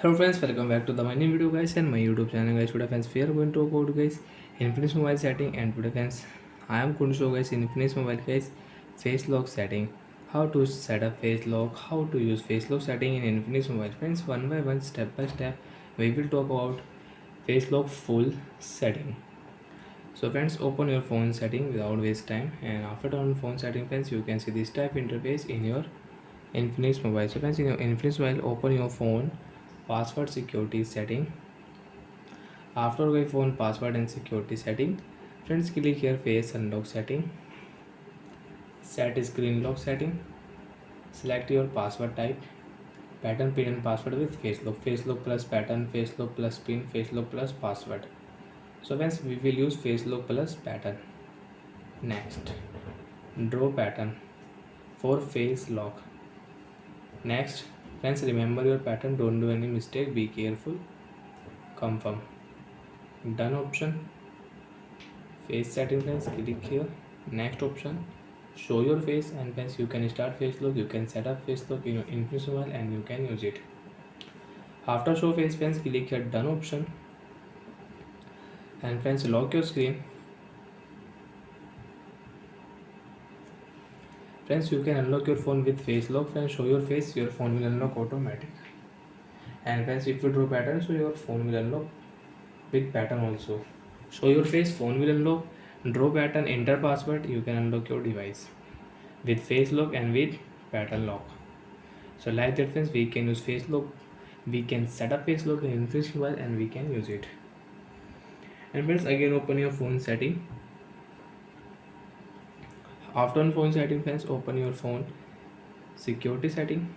Hello friends, welcome back to the my new video guys and my YouTube channel guys. Today friends, we are going to go to guys Infinix mobile setting, and today friends I am going to show guys in Infinix mobile guys face lock setting, how to set up face lock, how to use face lock setting in Infinix mobile. Friends, one by one, step by step, we will talk about face lock full setting. So friends, open your phone setting without waste time, and after turn phone setting friends, you can see this type interface in your Infinix mobile. So friends, in your Infinix mobile, open your phone password security setting. After going phone password and security setting, friends, click here face unlock setting, set screen lock setting, select your password type, pattern pin and password with face lock plus pattern, face lock plus pin, face lock plus password. So friends, we will use face lock plus pattern. Next, draw pattern for face lock. Next, friends, remember your pattern, don't do any mistake, be careful. Confirm. Done option. Face setting friends, click here. Next option, show your face, and friends, you can start face lock, you can set up face lock in your Infomobile and you can use it. After show face friends, click here done option, and friends, lock your screen. Friends, you can unlock your phone with face lock. Friends, show your face, your phone will unlock automatic. And friends, if you draw pattern, so your phone will unlock with pattern also. Show your face, phone will unlock. Draw pattern, enter password, you can unlock your device with face lock and with pattern lock. So like that friends, we can use face lock, we can set up face lock in Infomobile and we can use it. And friends, again open your phone setting. After on phone setting friends, open your phone security setting,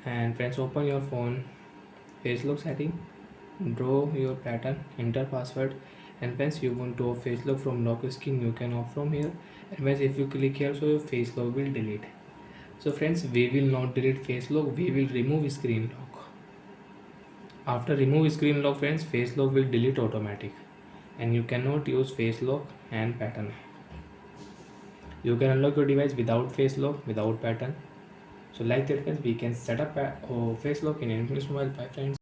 and friends, open your phone face lock setting, draw your pattern, enter password, and friends, you want to off face lock from lock screen, you can off from here. And friends, if you click here, so your face lock will delete. So friends, we will not delete face lock, we will remove screen lock. After remove screen lock friends, face lock will delete automatic and you cannot use face lock and pattern. You can unlock your device without face lock, without pattern. So like that friends, we can set up a face lock in Infomobile by friends.